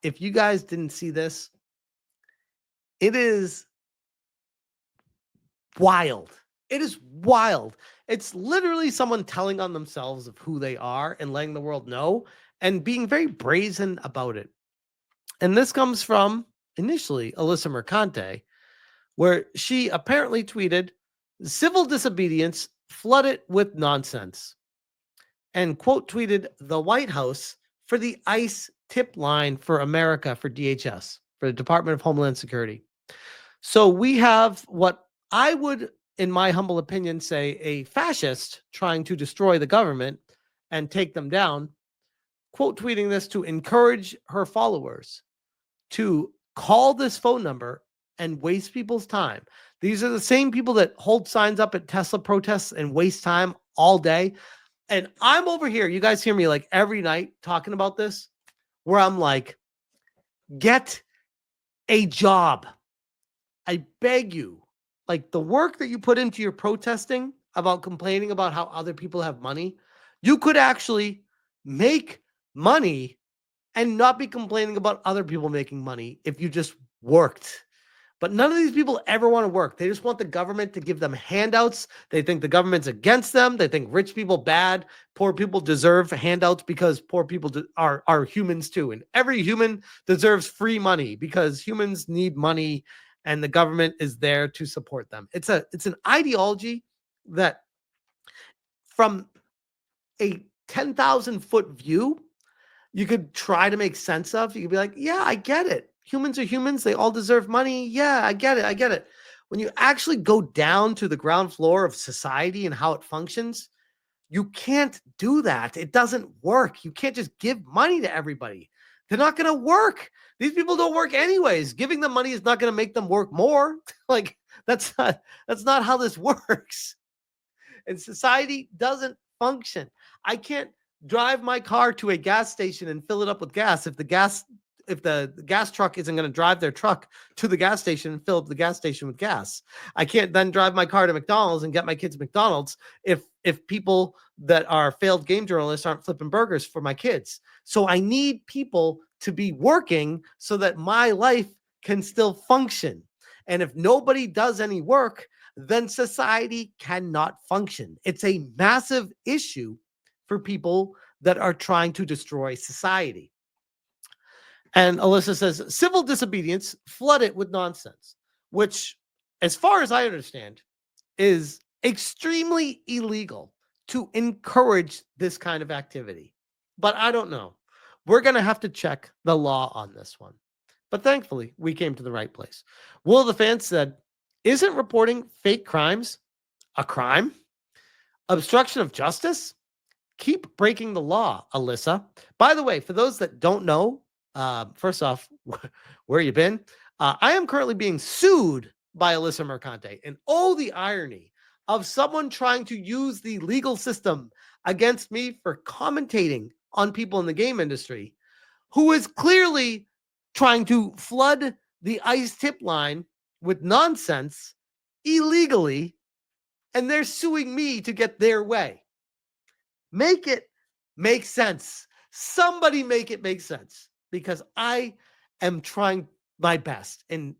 if you guys didn't see this, it is wild. It is wild. It's literally someone telling on themselves of who they are and letting the world know and being very brazen about it. And this comes from initially Alyssa Mercante, where she apparently tweeted, "Civil disobedience flooded with nonsense," and quote tweeted the White House for the ICE tip line for America for DHS, for the Department of Homeland Security. So we have what I would, in my humble opinion, say a fascist trying to destroy the government and take them down, quote tweeting this to encourage her followers to call this phone number and waste people's time. These are the same people that hold signs up at Tesla protests and waste time all day. And I'm over here, you guys hear me like every night talking about this, where I'm like, get a job. I beg you. Like the work that you put into your protesting about complaining about how other people have money, you could actually make money and not be complaining about other people making money if you just worked. But none of these people ever want to work. They just want the government to give them handouts. They think the government's against them. They think rich people bad. Poor people deserve handouts because poor people are humans too. And every human deserves free money because humans need money and the government is there to support them. It's an ideology that from a 10,000 foot view, you could try to make sense of. You could be like, yeah, I get it. Humans are humans. They all deserve money. Yeah, I get it. I get it. When you actually go down to the ground floor of society and how it functions, you can't do that. It doesn't work. You can't just give money to everybody. They're not going to work. These people don't work anyways. Giving them money is not going to make them work more. Like that's not how this works. And society doesn't function. I can't drive my car to a gas station and fill it up with gas if the gas truck isn't going to drive their truck to the gas station and fill up the gas station with gas. I can't then drive my car to McDonald's and get my kids McDonald's if people that are failed game journalists aren't flipping burgers for my kids. So I need people to be working so that my life can still function. And if nobody does any work, then society cannot function. It's a massive issue for people that are trying to destroy society. And Alyssa says, civil disobedience flooded with nonsense, which, as far as I understand, is extremely illegal to encourage this kind of activity. But I don't know. We're going to have to check the law on this one. But thankfully, we came to the right place. Will the Fan said, isn't reporting fake crimes a crime? Obstruction of justice? Keep breaking the law, Alyssa. By the way, for those that don't know, first off, where you been? I am currently being sued by Alyssa Mercante. And oh, the irony of someone trying to use the legal system against me for commentating on people in the game industry, who is clearly trying to flood the ICE tip line with nonsense illegally, and they're suing me to get their way. Make it make sense. Somebody make it make sense, because I am trying my best. And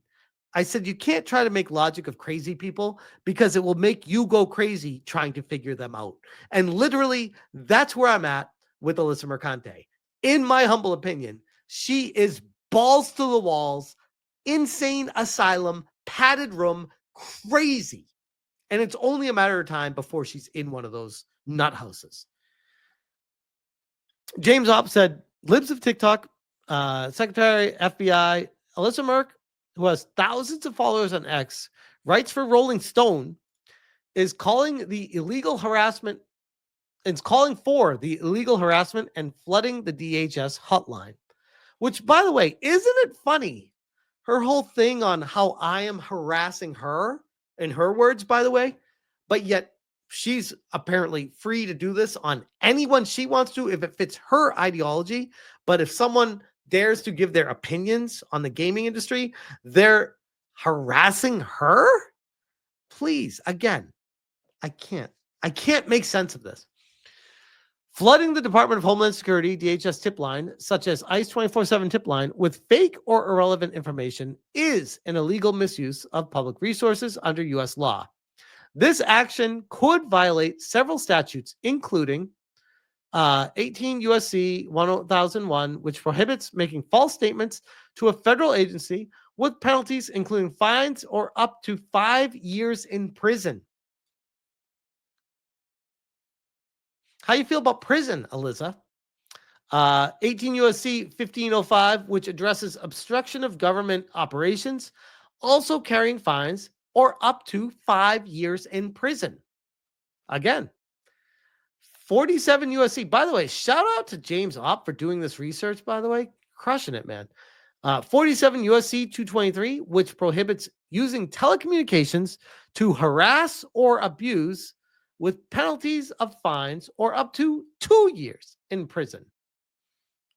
I said, you can't try to make logic of crazy people because it will make you go crazy trying to figure them out. And literally, that's where I'm at with Alyssa Mercante. In my humble opinion, she is balls to the walls, insane asylum, padded room, crazy. And it's only a matter of time before she's in one of those nut houses. James Opp said, libs of TikTok, Secretary, FBI, Alyssa Merck, who has thousands of followers on X, writes for Rolling Stone, is calling the illegal harassment, it's calling for the illegal harassment and flooding the DHS hotline. Which, by the way, isn't it funny? Her whole thing on how I am harassing her, in her words, by the way, but yet she's apparently free to do this on anyone she wants to if it fits her ideology. But if someone dares to give their opinions on the gaming industry, they're harassing her? Please, again, I can't make sense of this. Flooding the Department of Homeland Security, DHS tip line, such as ICE 24/7 tip line, with fake or irrelevant information is an illegal misuse of public resources under U.S. law. This action could violate several statutes, including 18 U.S.C. 1001, which prohibits making false statements to a federal agency with penalties including fines or up to 5 years in prison. How you feel about prison, Alyssa? 18 U.S.C. 1505, which addresses obstruction of government operations, also carrying fines or up to 5 years in prison. Again, 47 U.S.C. By the way, shout out to James Opp for doing this research, by the way. Crushing it, man. 47 U.S.C. 223, which prohibits using telecommunications to harass or abuse with penalties of fines or up to 2 years in prison.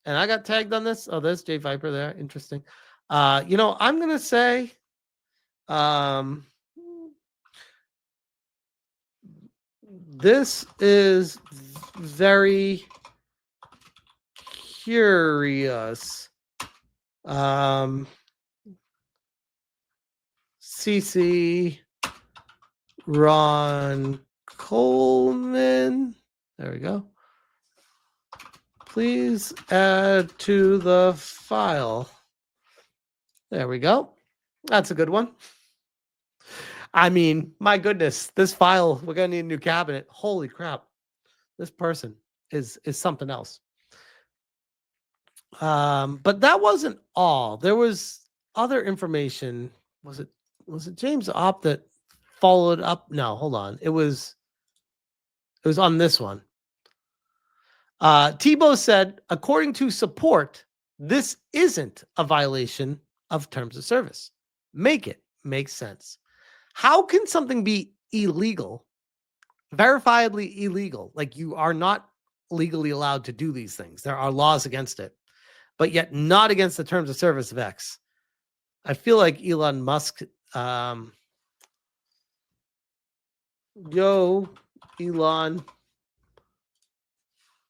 And I got tagged on this. Oh, there's Jay Viper there. Interesting. I'm going to say this is very curious. CC Ron Coleman. There we go. Please add to the file. There we go. That's a good one. I mean, my goodness, this file, we're going to need a new cabinet. Holy crap. This person is something else. But that wasn't all. There was other information. Was it James Opp that followed up? No, hold on. It was on this one. Tebow said, according to support, this isn't a violation of terms of service. Make it make sense. How can something be illegal, verifiably illegal? Like you are not legally allowed to do these things. There are laws against it, but yet not against the terms of service of X. I feel like Elon Musk, Elon,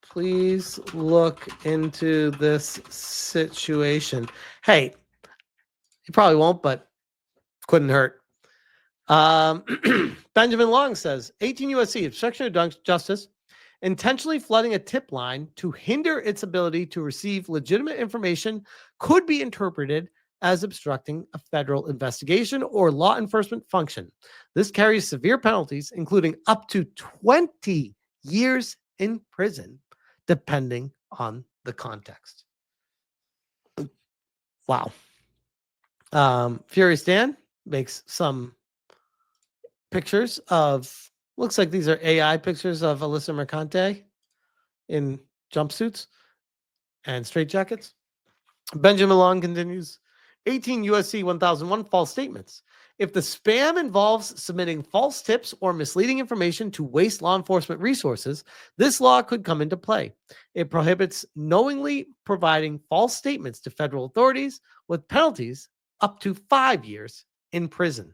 please look into this situation. Hey, he probably won't, but couldn't hurt. Benjamin Long says, 18 U.S.C. obstruction of justice, intentionally flooding a tip line to hinder its ability to receive legitimate information could be interpreted as obstructing a federal investigation or law enforcement function. This carries severe penalties, including up to 20 years in prison, depending on the context. Wow. Furious Dan makes some pictures of, looks like these are AI pictures of Alyssa Mercante in jumpsuits and straitjackets. Benjamin Long continues, 18 U.S.C. 1001, false statements. If the spam involves submitting false tips or misleading information to waste law enforcement resources, this law could come into play. It prohibits knowingly providing false statements to federal authorities with penalties up to 5 years in prison.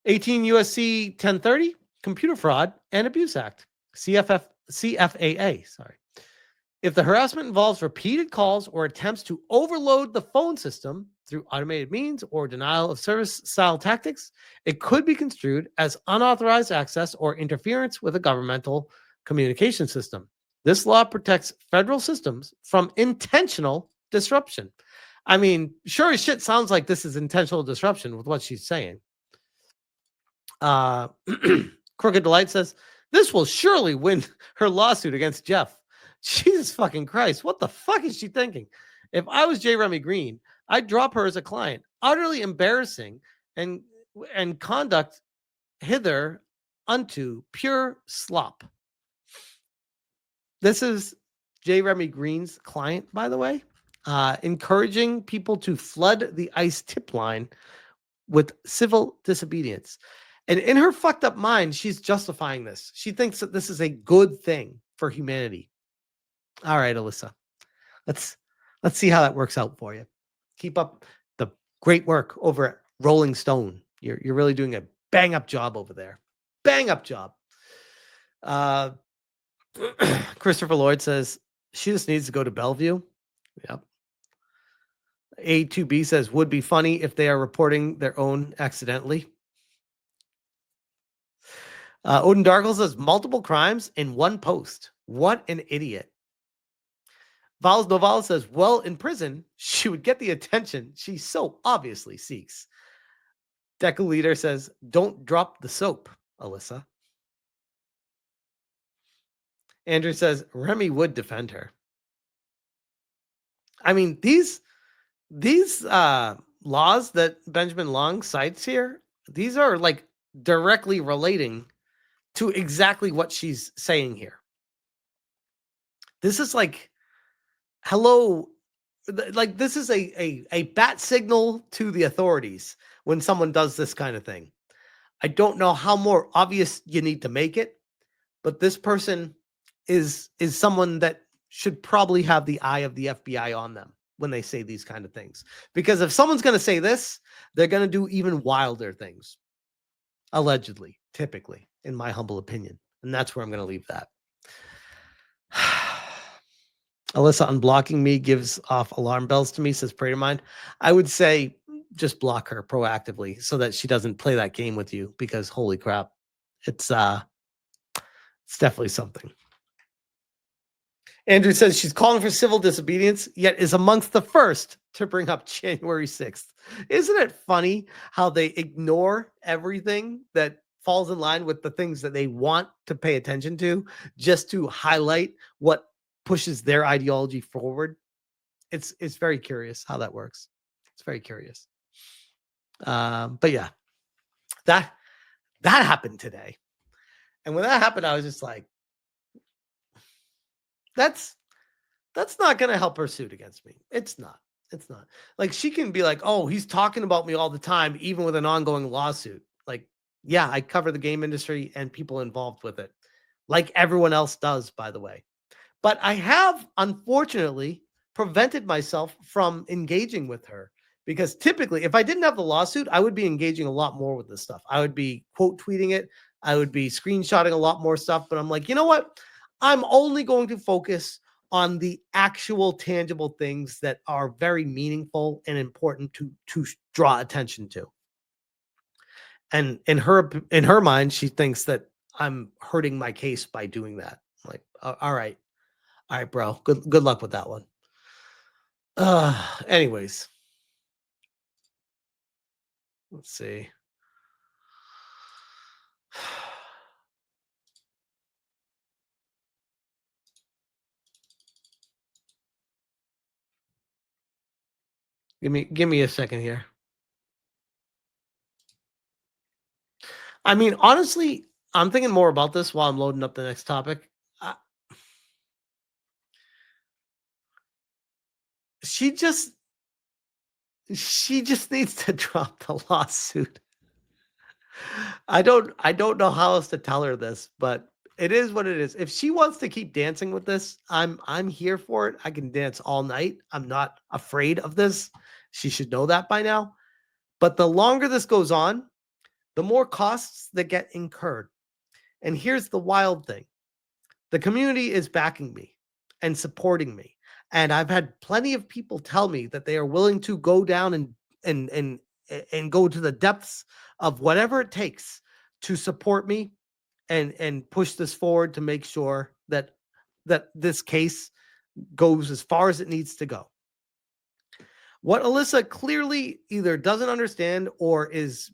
18 U.S.C. 1030, Computer Fraud and Abuse Act, CFAA, sorry. If the harassment involves repeated calls or attempts to overload the phone system through automated means or denial of service style tactics, it could be construed as unauthorized access or interference with a governmental communication system. This law protects federal systems from intentional disruption. I mean, sure as shit sounds like this is intentional disruption with what she's saying. Crooked Delight says, this will surely win her lawsuit against Jeff. Jesus fucking Christ. What the fuck is she thinking? If I was J. Remy Green, I'd drop her as a client. Utterly embarrassing and conduct hither unto pure slop. This is J. Remy Green's client, by the way, encouraging people to flood the ICE tip line with civil disobedience. And in her fucked up mind, she's justifying this. She thinks that this is a good thing for humanity. All right, Alyssa, let's see how that works out for you. Keep up the great work over at Rolling Stone. You're really doing a bang up job over there. Bang up job. Christopher Lloyd says she just needs to go to Bellevue. Yep. A2B says would be funny if they are reporting their own accidentally. Odin Darkle says multiple crimes in one post. What an idiot. Vals Noval says, well, in prison, she would get the attention she so obviously seeks. Deku Leader says, don't drop the soap, Alyssa. Andrew says, Remy would defend her. I mean, these laws that Benjamin Long cites here, these are like directly relating to exactly what she's saying here. This is like, hello, like this is a bat signal to the authorities when someone does this kind of thing. I don't know how more obvious you need to make it, but this person is someone that should probably have the eye of the FBI on them when they say these kind of things. Because if someone's going to say this, they're going to do even wilder things. Allegedly, typically, in my humble opinion. And that's where I'm going to leave that. Alyssa unblocking me gives off alarm bells to me, says Pray to Mind. I would say just block her proactively so that she doesn't play that game with you, because holy crap, it's definitely something. Andrew says she's calling for civil disobedience, yet is amongst the first to bring up January 6th. Isn't it funny how they ignore everything that falls in line with the things that they want to pay attention to just to highlight what pushes their ideology forward? It's very curious how that works. It's very curious. But yeah, that happened today. And when that happened, I was just like, that's not going to help her suit against me. It's not. Like, she can be like, oh, he's talking about me all the time, even with an ongoing lawsuit. Like, yeah, I cover the game industry and people involved with it, like everyone else does, by the way. But I have, unfortunately, prevented myself from engaging with her, because typically, if I didn't have the lawsuit, I would be engaging a lot more with this stuff. I would be quote tweeting it. I would be screenshotting a lot more stuff. But I'm like, you know what? I'm only going to focus on the actual tangible things that are very meaningful and important to draw attention to. And in her mind, she thinks that I'm hurting my case by doing that. I'm like, all right, bro. Good luck with that one. Anyways, let's see. Give me a second here. I mean, honestly, I'm thinking more about this while I'm loading up the next topic. She just needs to drop the lawsuit. I don't know how else to tell her this, but it is what it is. If she wants to keep dancing with this, I'm here for it. I can dance all night. I'm not afraid of this. She should know that by now. But the longer this goes on, the more costs that get incurred. And here's the wild thing. The community is backing me and supporting me. And I've had plenty of people tell me that they are willing to go down and go to the depths of whatever it takes to support me and push this forward to make sure that this case goes as far as it needs to go. What Alyssa clearly either doesn't understand or is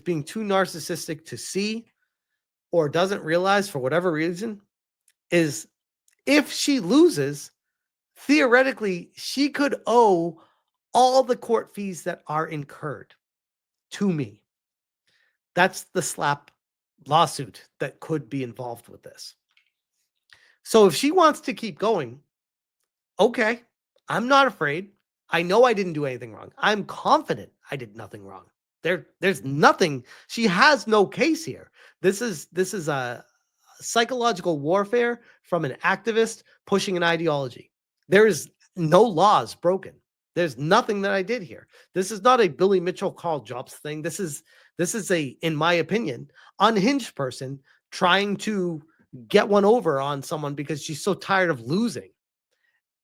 being too narcissistic to see, or doesn't realize for whatever reason, is if she loses, theoretically, she could owe all the court fees that are incurred to me. That's the slap lawsuit that could be involved with this. So if she wants to keep going, okay, I'm not afraid. I know I didn't do anything wrong. I'm confident I did nothing wrong. There's nothing. She has no case here. This is a psychological warfare from an activist pushing an ideology. There is no laws broken. There's nothing that I did here. This is not a Billy Mitchell, Carl Jobs thing. This is a, in my opinion, unhinged person trying to get one over on someone because she's so tired of losing.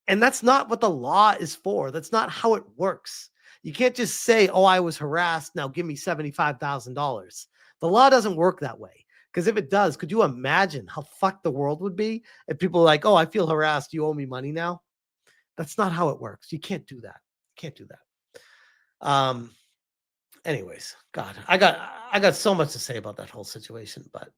And that's not what the law is for. That's not how it works. You can't just say, oh, I was harassed. Now give me $75,000. The law doesn't work that way. Because if it does, could you imagine how fucked the world would be if people are like, oh, I feel harassed. You owe me money now? That's not how it works. You can't do that. You can't do that. Anyways, God, I got so much to say about that whole situation, but